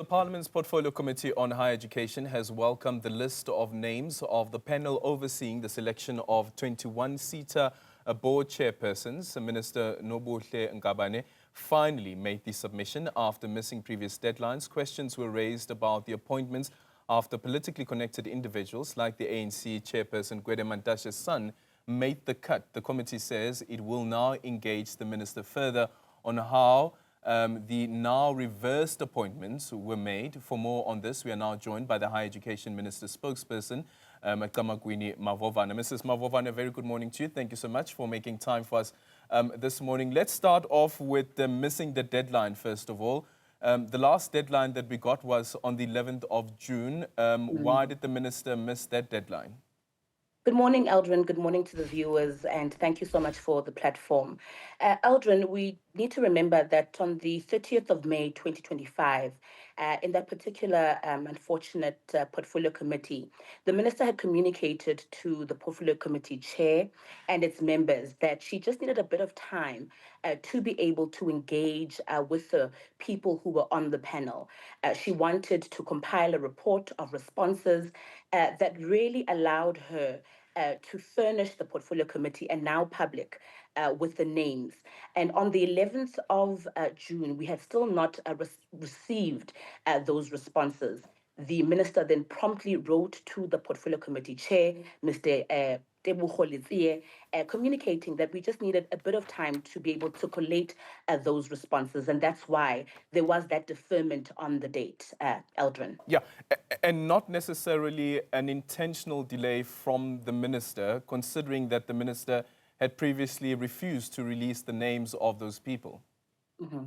The Parliament's Portfolio Committee on Higher Education has welcomed the list of names of the panel overseeing the selection of 21 SETA board chairpersons. Minister Nobuhle Nkabane finally made the submission after missing previous deadlines. Questions were raised about the appointments after politically connected individuals like the ANC chairperson Gwede Mantashe's son made the cut. The committee says it will now engage the minister further on how the now reversed appointments were made. For more on this, we are now joined by the Higher Education Minister spokesperson, Camagwini Mavovana. Mrs. Mavovana, a very good morning to you. Thank you so much for making time for us this morning. Let's start off with missing the deadline, first of all. The last deadline that we got was on the 11th of June. Why did the minister miss that deadline? Good morning, Eldrin. Good morning to the viewers, and thank you so much for the platform. Eldrin, we need to remember that on the 30th of May, 2025, in that particular unfortunate portfolio committee, the minister had communicated to the portfolio committee chair and its members that she just needed a bit of time to be able to engage with the people who were on the panel. She wanted to compile a report of responses that really allowed her to furnish the portfolio committee and now public with the names. And on the 11th of June, we had still not received those responses. The minister then promptly wrote to the portfolio committee chair, Mr. Communicating that we just needed a bit of time to be able to collate those responses. And that's why there was that deferment on the date, Eldrin. Yeah, and not necessarily an intentional delay from the minister, considering that the minister had previously refused to release the names of those people. Mm-hmm.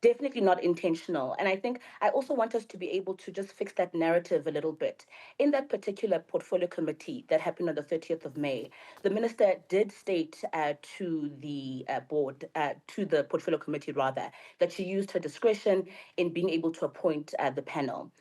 Definitely not intentional. And I think I also want us to be able to just fix that narrative a little bit. In that particular portfolio committee that happened on the 30th of May, the minister did state to the board, to the portfolio committee rather, that she used her discretion in being able to appoint the panel.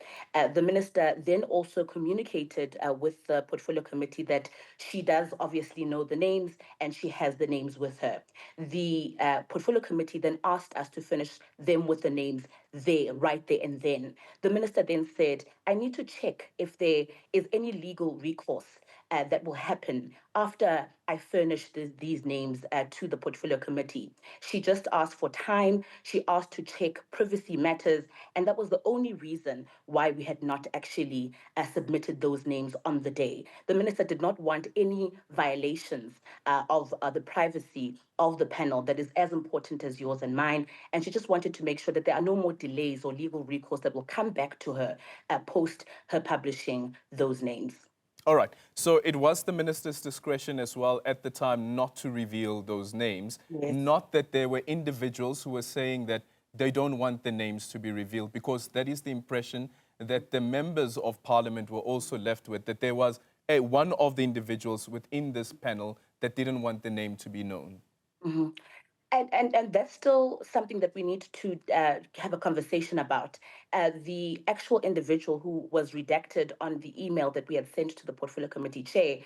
The minister then also communicated with the portfolio committee that she does obviously know the names and she has the names with her. The portfolio committee then asked us to finish them with the names there, right there and then. The minister then said, I need to check if there is any legal recourse that will happen after I furnish these names to the portfolio committee. She just asked for time. She asked to check privacy matters. And that was the only reason why we had not actually submitted those names on the day. The minister did not want any violations of the privacy of the panel that is as important as yours and mine. And she just wanted to make sure that there are no more delays or legal recourse that will come back to her post her publishing those names. All right. So it was the minister's discretion as well at the time not to reveal those names. Yes. Not that there were individuals who were saying that they don't want the names to be revealed, because that is the impression that the members of parliament were also left with, that there was one of the individuals within this panel that didn't want the name to be known. Mm-hmm. And that's still something that we need to have a conversation about. The actual individual who was redacted on the email that we had sent to the portfolio committee chair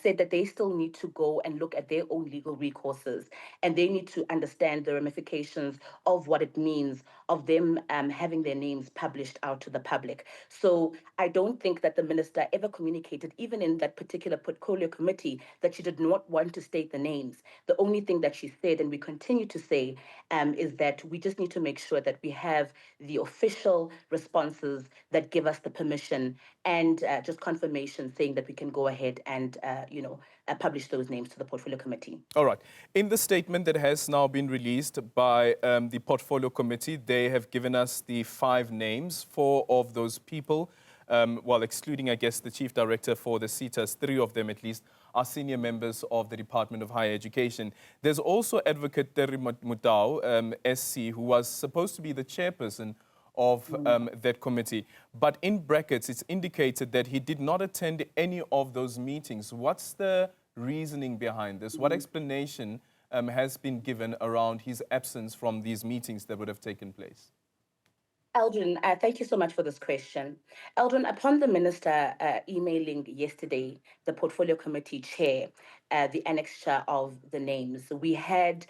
said that they still need to go and look at their own legal recourses, and they need to understand the ramifications of what it means of them having their names published out to the public. So I don't think that the minister ever communicated, even in that particular portfolio committee, that she did not want to state the names. The only thing that she said, and we continue to say, is that we just need to make sure that we have the official responses that give us the permission and just confirmation saying that we can go ahead and, publish those names to the portfolio committee. All right. In the statement that has now been released by the portfolio committee, they have given us the 5 names. 4 of those people, well, excluding, I guess, the chief director for the SETAs, 3 of them at least, are senior members of the Department of Higher Education. There's also Advocate Terry Mutau, SC, who was supposed to be the chairperson of that committee. But in brackets, it's indicated that he did not attend any of those meetings. What's the reasoning behind this? What explanation has been given around his absence from these meetings that would have taken place? Eldrin, thank you so much for this question. Eldrin, upon the minister emailing yesterday the portfolio committee chair the annexure of the names. We had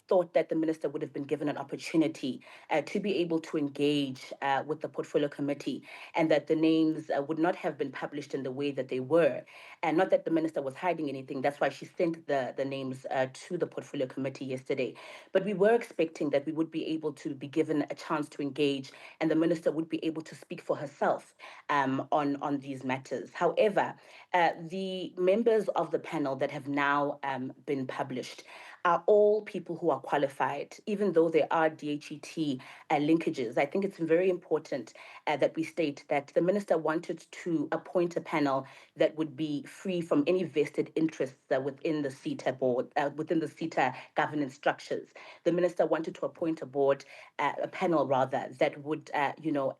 thought that the minister would have been given an opportunity to be able to engage with the portfolio committee, and that the names would not have been published in the way that they were. And not that the minister was hiding anything. That's why she sent the names to the portfolio committee yesterday. But we were expecting that we would be able to be given a chance to engage, and the minister would be able to speak for herself on these matters. However, the members of the panel that have now been published are all people who are qualified, even though there are DHET linkages. I think it's very important that we state that the minister wanted to appoint a panel that would be free from any vested interests within the SETA board, within the SETA governance structures. The minister wanted to appoint a panel rather, that would,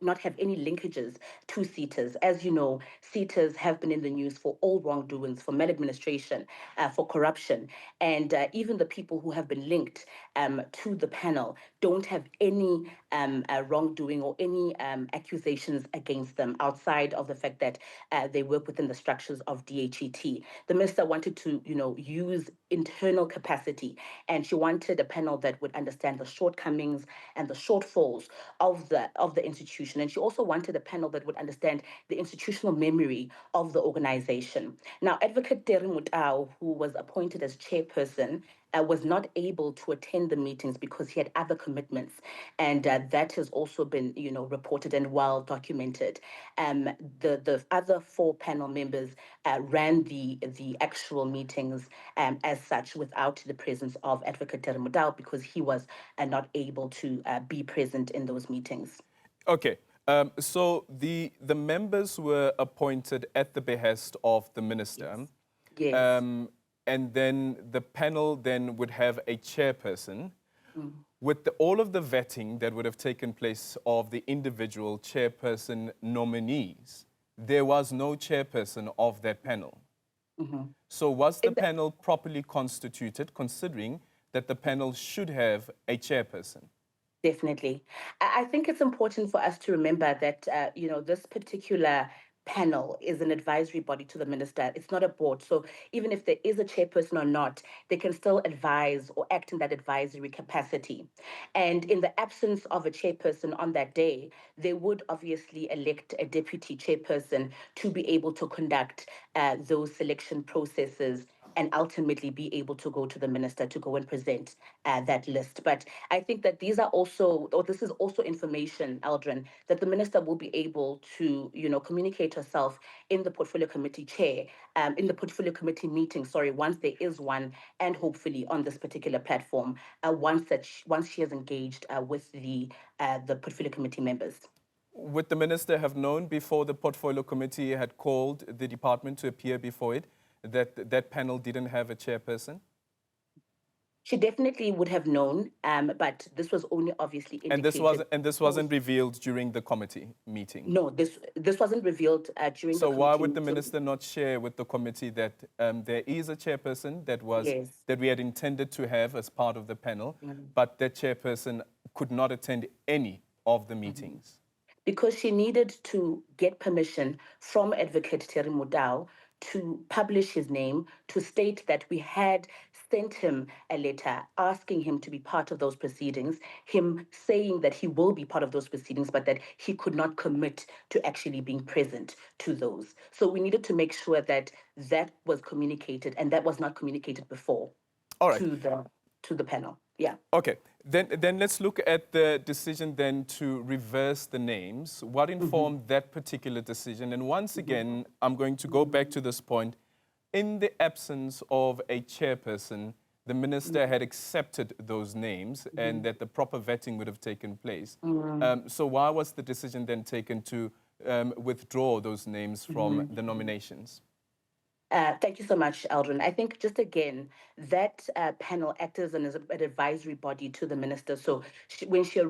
not have any linkages to SETAs. As you know, SETAs have been in the news for all wrongdoings, for maladministration, for corruption, and even the people who have been linked to the panel don't have any wrongdoing or any accusations against them outside of the fact that they work within the structures of DHET. The minister wanted to, use internal capacity, and she wanted a panel that would understand the shortcomings and the shortfalls of the institution. And she also wanted a panel that would understand the institutional memory of the organization. Now, Advocate Terry Mutau, who was appointed as chairperson, was not able to attend the meetings because he had other commitments, and that has also been, reported and well documented. The other 4 panel members ran the actual meetings as such without the presence of Advocate Terry Mutau because he was not able to be present in those meetings. Okay. So the members were appointed at the behest of the minister. Yes. And then the panel then would have a chairperson. With all of the vetting that would have taken place of the individual chairperson nominees, there was no chairperson of that panel. So was the panel properly constituted, considering that the panel should have a chairperson? Definitely. I think it's important for us to remember that, this particular panel is an advisory body to the minister. It's not a board. So even if there is a chairperson or not, they can still advise or act in that advisory capacity. And in the absence of a chairperson on that day, they would obviously elect a deputy chairperson to be able to conduct those selection processes and ultimately be able to go to the minister to go and present that list. But I think that this is also information, Aldrin, that the minister will be able to, communicate herself in the portfolio committee in the portfolio committee meeting, once there is one, and hopefully on this particular platform, once she has engaged with the portfolio committee members. Would the minister have known before the portfolio committee had called the department to appear before it that that panel didn't have a chairperson? She definitely would have known, but this was only obviously indicated. And this wasn't revealed during the committee meeting? No, this wasn't revealed during the committee. So why would the minister not share with the committee that there is a chairperson that we had intended to have as part of the panel, but that chairperson could not attend any of the meetings? Because she needed to get permission from Advocate Terry Mutau to publish his name, to state that we had sent him a letter asking him to be part of those proceedings, him saying that he will be part of those proceedings, but that he could not commit to actually being present to those. So we needed to make sure that that was communicated, and that was not communicated before. All right. To the panel. Yeah. Okay. Then let's look at the decision then to reverse the names. What informed that particular decision? And once again, I'm going to go back to this point. In the absence of a chairperson, the minister had accepted those names and that the proper vetting would have taken place. So why was the decision then taken to withdraw those names from the nominations? Thank you so much, Aldrin. I think just again, that panel acted as an advisory body to the minister. So when she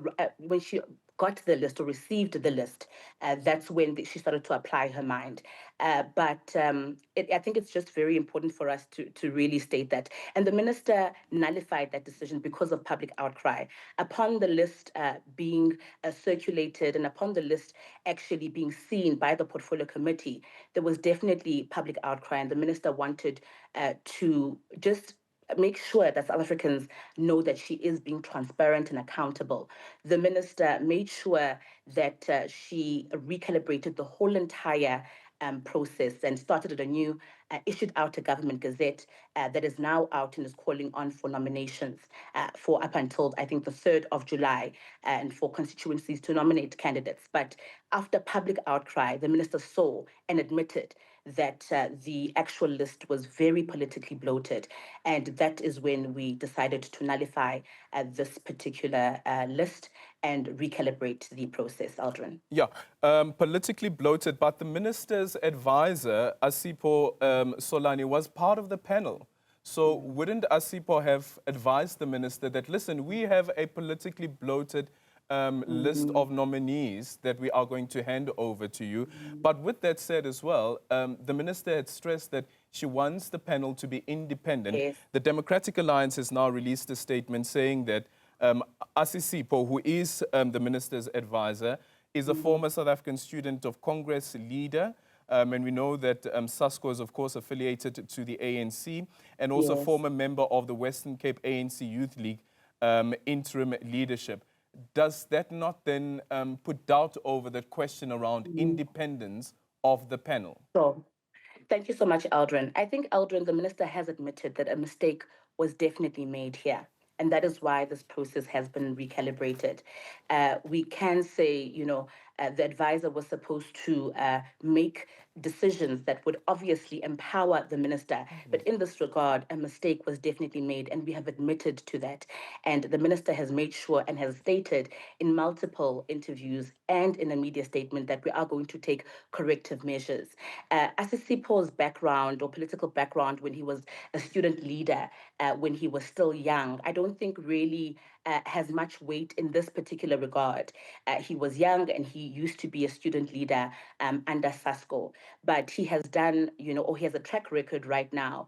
got the list or received the list, that's when she started to apply her mind. I think it's just very important for us to really state that. And the minister nullified that decision because of public outcry. Upon the list being circulated and upon the list actually being seen by the portfolio committee, there was definitely public outcry, and the minister wanted to just make sure that South Africans know that she is being transparent and accountable. The minister made sure that she recalibrated the whole entire process and started at a new, issued out a government gazette that is now out and is calling on for nominations for up until, I think, the 3rd of July, and for constituencies to nominate candidates. But after public outcry, the minister saw and admitted that the actual list was very politically bloated. And that is when we decided to nullify this particular list and recalibrate the process, Aldrin. Yeah, politically bloated, but the minister's advisor, Asipo Solani, was part of the panel. So wouldn't Asipo have advised the minister that, listen, we have a politically bloated list of nominees that we are going to hand over to you. But with that said as well, the minister had stressed that she wants the panel to be independent. Yes. The Democratic Alliance has now released a statement saying that Asisipo, who is the minister's advisor, is a former South African Student of Congress leader. And we know that SASCO is, of course, affiliated to the ANC, and also former member of the Western Cape ANC Youth League interim leadership. Does that not then put doubt over the question around independence of the panel? So, thank you so much, Aldrin. I think, Aldrin, the minister has admitted that a mistake was definitely made here. And that is why this process has been recalibrated. We can say, the advisor was supposed to make decisions that would obviously empower the minister. But in this regard, a mistake was definitely made, and we have admitted to that. And the minister has made sure and has stated in multiple interviews and in a media statement that we are going to take corrective measures. Asisipo's background or political background when he was a student leader, when he was still young, I don't think really has much weight in this particular regard. He was young and he used to be a student leader under SASCO, but he has done, or he has a track record right now.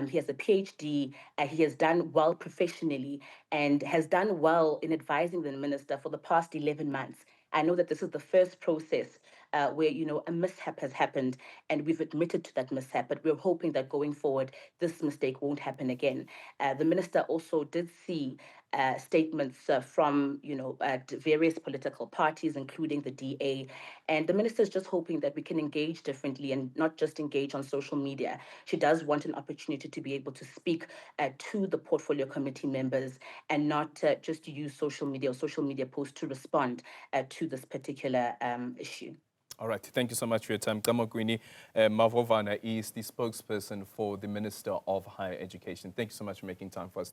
He has a PhD, he has done well professionally and has done well in advising the minister for the past 11 months. I know that this is the first process where, a mishap has happened, and we've admitted to that mishap, but we're hoping that going forward, this mistake won't happen again. The minister also did see statements from, various political parties, including the DA. And the minister is just hoping that we can engage differently and not just engage on social media. She does want an opportunity to be able to speak to the portfolio committee members and not just to use social media or social media posts to respond to this particular issue. All right. Thank you so much for your time. Camagwini Mavovana is the spokesperson for the Minister of Higher Education. Thank you so much for making time for us.